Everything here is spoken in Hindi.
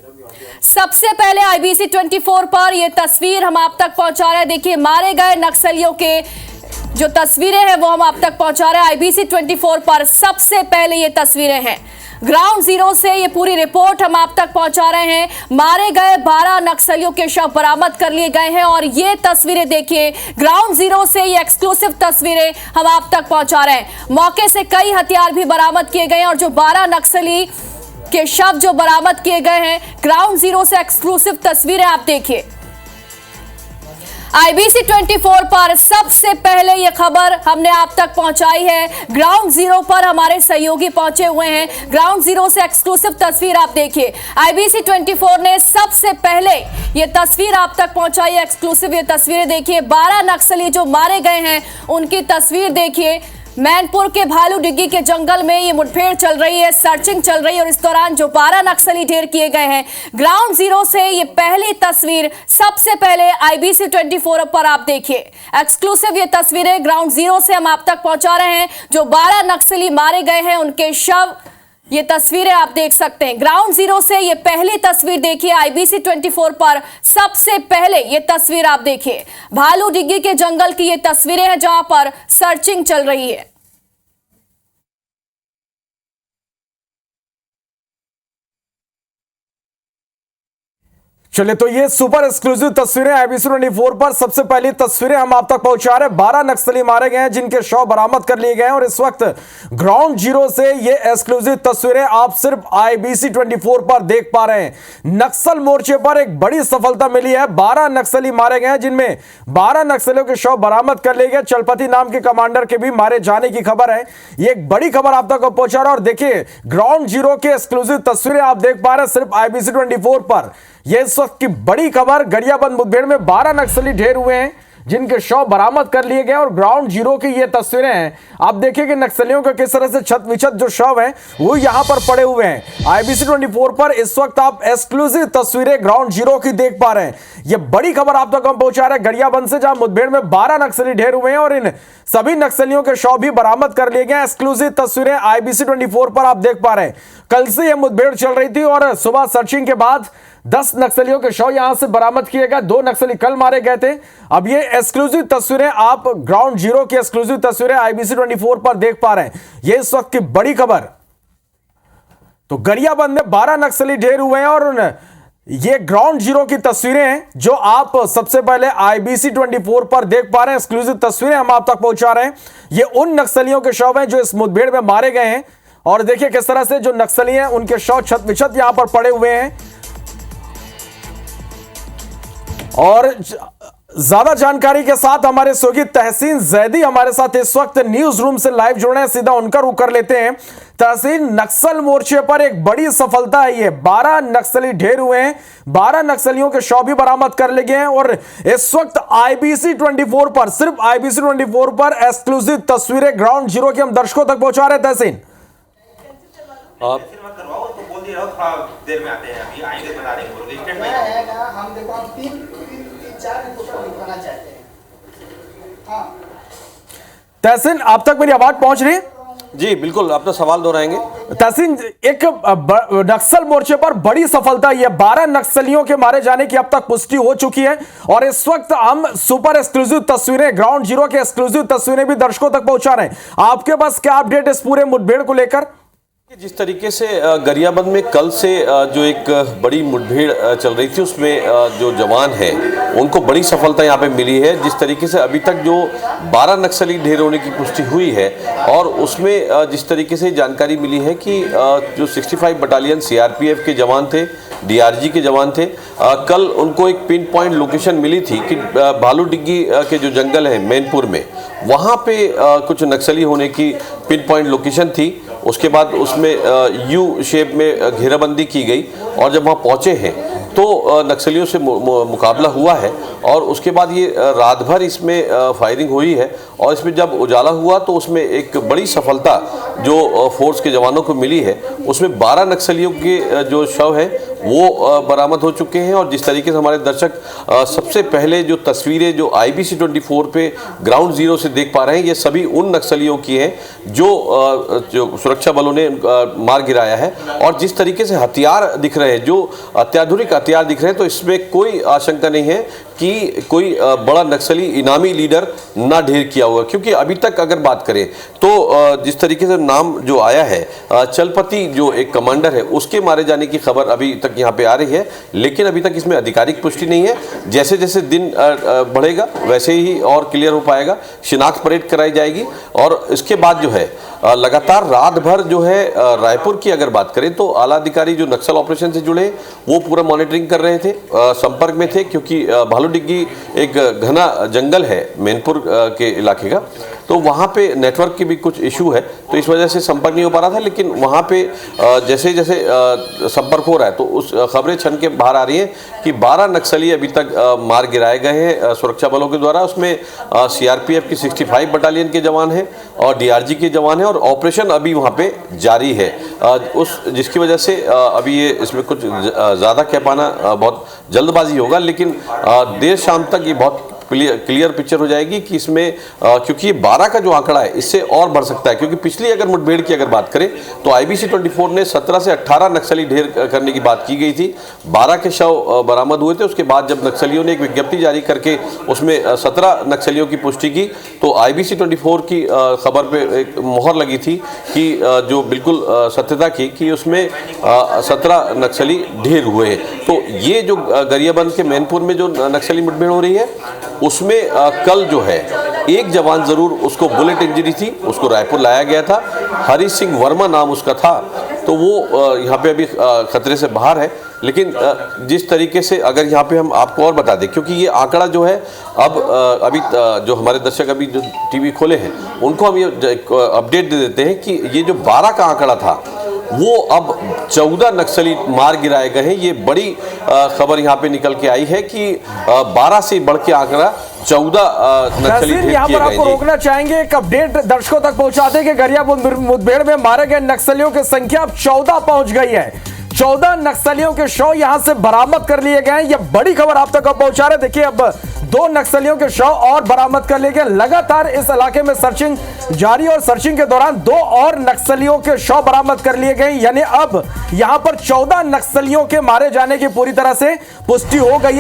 सबसे पहले आईबीसी 24 पर यह तस्वीर हम आप तक पहुंचा रहे हैं। देखिए, मारे गए नक्सलियों के जो तस्वीरें हैं वो हम आप तक पहुंचा रहे हैं। आईबीसी 24 पर सबसे पहले ये तस्वीरें हैं। ग्राउंड जीरो से ये पूरी रिपोर्ट हम आप तक पहुंचा रहे हैं। मारे गए 12 नक्सलियों के शव बरामद कर लिए गए हैं और ये तस्वीरें देखिए, ग्राउंड जीरो से ये एक्सक्लूसिव तस्वीरें हम आप तक पहुंचा रहे हैं। मौके से कई हथियार भी बरामद किए गए हैं और जो 12 नक्सली के शव जो बरामद किए गए हैं, ग्राउंड जीरो से एक्सक्लूसिव तस्वीरें आप देखिए। आईबीसी 24 पर सबसे पहले यह खबर हमने आप तक पहुंचाई है। ग्राउंड जीरो पर हमारे सहयोगी पहुंचे हुए हैं। ग्राउंड जीरो से एक्सक्लूसिव तस्वीर आप देखिए। आईबीसी 24 ने सबसे पहले यह तस्वीर आप तक पहुंचाई है। एक्सक्लूसिव ये तस्वीरें देखिए। 12 नक्सली जो मारे गए हैं उनकी तस्वीर देखिए। मैनपुर के भालू डिग्गी के जंगल में ये मुठभेड़ चल रही है, सर्चिंग चल रही है और इस दौरान जो 12 नक्सली ढेर किए गए हैं। ग्राउंड जीरो से ये पहली तस्वीर सबसे पहले आईबीसी 24 पर आप देखिए। एक्सक्लूसिव ये तस्वीरें ग्राउंड जीरो से हम आप तक पहुंचा रहे हैं। जो 12 नक्सली मारे गए हैं उनके शव, ये तस्वीरें आप देख सकते हैं। ग्राउंड जीरो से ये पहली तस्वीर देखिए। आईबीसी 24 पर सबसे पहले ये तस्वीर आप देखिए। भालू डिग्गी के जंगल की ये तस्वीरें हैं जहां पर सर्चिंग चल रही है। चलिए, तो ये सुपर एक्सक्लूसिव तस्वीरें आईबीसी 24 पर सबसे पहली तस्वीरें हम आप तक पहुंचा रहे हैं। 12 नक्सली मारे गए हैं जिनके शव बरामद कर लिए गए हैं और इस वक्त ग्राउंड जीरो से ये एक्सक्लूसिव तस्वीरें आप सिर्फ आईबीसी 24 पर देख पा रहे हैं। नक्सल मोर्चे पर एक बड़ी सफलता मिली है। 12 नक्सली मारे गए हैं जिनमें 12 नक्सलियों के शव बरामद कर लिए गए। चलपति नाम के कमांडर के भी मारे जाने की खबर है। ये एक बड़ी खबर आप तक पहुंचा रहा है और देखिए, ग्राउंड जीरो के एक्सक्लूसिव तस्वीरें आप देख पा रहे हैं सिर्फ आईबीसी 24 पर। यह इस वक्त की बड़ी खबर। गरियाबंद मुठभेड़ में 12 नक्सली ढेर हुए हैं जिनके शव बरामद कर लिए गए और ग्राउंड जीरो की ये तस्वीरें हैं। आप देखिए कि नक्सलियों का किस तरह से छत विछत जो शव हैं वो यहां पर पड़े हुए हैं। आईबीसी 24 पर इस वक्त आप एक्सक्लूसिव तस्वीरें ग्राउंड जीरो की देख पा रहे हैं। ये बड़ी खबर आप तक हम पहुंचा रहे हैं गरियाबंद से, जहां मुठभेड़ में 12 नक्सली ढेर हुए हैं और इन सभी नक्सलियों के शव भी बरामद कर लिए गए। एक्सक्लूसिव तस्वीरें आईबीसी 24 पर आप देख पा रहे हैं। कल से यह मुठभेड़ चल रही थी और सुबह सर्चिंग के बाद 10 नक्सलियों के शव यहां से बरामद किए गए। 2 नक्सली कल मारे गए थे। अब ये एक्सक्लूसिव तस्वीरें आप ग्राउंड जीरो की एक्सक्लूसिव तस्वीरें आईबीसी 24 पर देख पा रहे हैं। ये इस वक्त की बड़ी खबर। तो गरियाबंद में 12 नक्सली ढेर हुए हैं और ये ग्राउंड जीरो की तस्वीरें हैं जो आप सबसे पहले आईबीसी 24 पर देख पा रहे हैं। एक्सक्लूसिव तस्वीरें हम आप तक पहुंचा रहे हैं। ये उन नक्सलियों के शव हैं जो इस मुठभेड़ में मारे गए हैं और देखिए किस तरह से जो नक्सली हैं उनके शव छत विछत यहां पर पड़े हुए हैं। और ज्यादा जानकारी के साथ हमारे सहयोगी तहसीन जैदी हमारे साथ इस वक्त न्यूज रूम से लाइव जुड़े हैं। सीधा उनका रुख कर लेते हैं। तहसीन, नक्सल मोर्चे पर एक बड़ी सफलता है। ये 12 नक्सली ढेर हुए हैं, 12 नक्सलियों के शव भी बरामद कर लिए गए हैं और इस वक्त आईबीसी 24 पर, सिर्फ आईबीसी 24 पर एक्सक्लूसिव तस्वीरें ग्राउंड जीरो की हम दर्शकों तक पहुंचा रहे हैं। तहसीन, देर में आते हैं, अभी आएंगे बता देंगे। हम देखो, हम 3-4 रिपोर्टर दिखाना चाहते हैं। हाँ तहसीन, आप तक मेरी आवाज पहुंच रही है? जी बिल्कुल, अपना सवाल दोहराएंगे। तहसीन, एक नक्सल मोर्चे पर बड़ी सफलता, ये 12 नक्सलियों के मारे जाने की अब तक पुष्टि हो चुकी है और इस वक्त हम सुपर एक्सक्लूसिव तस्वीरें ग्राउंड जीरो के एक्सक्लूसिव तस्वीरें भी दर्शकों तक पहुंचा रहे हैं। आपके पास क्या अपडेट इस पूरे मुठभेड़ को लेकर? जिस तरीके से गरियाबंद में कल से जो एक बड़ी मुठभेड़ चल रही थी उसमें जो जवान हैं उनको बड़ी सफलता यहां पे मिली है। जिस तरीके से अभी तक जो 12 नक्सली ढेर होने की पुष्टि हुई है और उसमें जिस तरीके से जानकारी मिली है कि जो 65 बटालियन सीआरपीएफ के जवान थे, डीआरजी के जवान थे, कल उनको एक पिन पॉइंट लोकेशन मिली थी कि भालू डिग्गी के जो जंगल है मैनपुर में, वहाँ पे कुछ नक्सली होने की पिन पॉइंट लोकेशन थी। उसके बाद उसमें यू शेप में घेराबंदी की गई और जब वहाँ पहुँचे हैं तो नक्सलियों से मुकाबला हुआ है और उसके बाद ये रात भर इसमें फायरिंग हुई है और इसमें जब उजाला हुआ तो उसमें एक बड़ी सफलता जो फोर्स के जवानों को मिली है। उसमें 12 नक्सलियों के जो शव हैं वो बरामद हो चुके हैं। और जिस तरीके से हमारे दर्शक सबसे पहले जो तस्वीरें जो IBC 24 पे ग्राउंड जीरो से देख पा रहे हैं, ये सभी उन नक्सलियों की हैं जो सुरक्षा बलों ने मार गिराया है। और जिस तरीके से हथियार दिख रहे हैं, जो अत्याधुनिक हथियार दिख रहे हैं, तो इसमें कोई आशंका नहीं है कि कोई बड़ा नक्सली इनामी लीडर ना ढेर किया होगा। क्योंकि अभी तक अगर बात करें तो जिस तरीके से नाम जो आया है, चलपति जो एक कमांडर है, उसके मारे जाने की खबर अभी तक यहाँ पे आ रही है, लेकिन अभी तक इसमें आधिकारिक पुष्टि नहीं है। जैसे जैसे दिन बढ़ेगा वैसे ही और क्लियर हो पाएगा, शिनाख्त परेड कराई जाएगी। और इसके बाद जो है लगातार रात भर जो है रायपुर की अगर बात करें तो आला अधिकारी जो नक्सल ऑपरेशन से जुड़े वो पूरा मॉनिटरिंग कर रहे थे, संपर्क में थे। क्योंकि भालूडिग्गी एक घना जंगल है मैनपुर के इलाके का, तो वहाँ पे नेटवर्क की भी कुछ इशू है, तो इस वजह से संपर्क नहीं हो पा रहा था। लेकिन वहाँ पे जैसे जैसे संपर्क हो रहा है तो उस खबरें छन के बाहर आ रही हैं कि 12 नक्सली अभी तक मार गिराए गए हैं सुरक्षा बलों के द्वारा। उसमें CRPF की 65 बटालियन के जवान हैं और DRG के जवान हैं, और ऑपरेशन अभी वहाँ पे जारी है। जिसकी वजह से अभी ये इसमें कुछ ज़्यादा कह पाना बहुत जल्दबाजी होगा, लेकिन देर शाम तक ये बहुत क्लियर पिक्चर हो जाएगी कि इसमें क्योंकि ये 12 का जो आंकड़ा है इससे और बढ़ सकता है। क्योंकि पिछली अगर मुठभेड़ की अगर बात करें तो IBC 24 ने 17 से 18 नक्सली ढेर करने की बात की गई थी। 12 के शव बरामद हुए थे। उसके बाद जब नक्सलियों ने एक विज्ञप्ति जारी करके उसमें 17 नक्सलियों की पुष्टि की, तो IBC 24 की खबर पे एक मोहर लगी थी कि जो बिल्कुल सत्यता की कि उसमें 17 नक्सली ढेर हुए हैं। तो ये जो गरियाबंद के मैनपुर में जो नक्सली मुठभेड़ हो रही है उसमें कल जो है एक जवान जरूर उसको बुलेट इंजरी थी, उसको रायपुर लाया गया था। हरी सिंह वर्मा नाम उसका था, तो वो यहाँ पे अभी खतरे से बाहर है। लेकिन जिस तरीके से अगर यहाँ पे हम आपको और बता दें, क्योंकि ये आंकड़ा जो है अब अभी जो हमारे दर्शक अभी जो टीवी खोले हैं उनको हम ये अपडेट दे देते हैं कि ये जो 12 का आंकड़ा था वो अब 14 नक्सली मार गिराए गए हैं। ये बड़ी खबर यहाँ पे निकल के आई है कि 12 से बढ़ के आंकड़ा 14 नक्सली ढेर यहाँ किए पर आपको गए। रोकना चाहेंगे, एक अपडेट दर्शकों तक पहुंचाते कि गरियाबंद मुठभेड़ में मारे गए नक्सलियों की संख्या अब 14 पहुंच गई है। 14 नक्सलियों के शव यहां से बरामद कर लिए गए हैं। यह बड़ी खबर आप तक पहुंचा रहे। देखिए अब 2 नक्सलियों के शव और बरामद कर लिए गए। लगातार इस इलाके में सर्चिंग जारी, और सर्चिंग के दौरान 2 और नक्सलियों के शव बरामद कर लिए गए। यानी अब यहां पर 14 नक्सलियों के मारे जाने की पूरी तरह से पुष्टि हो गई है।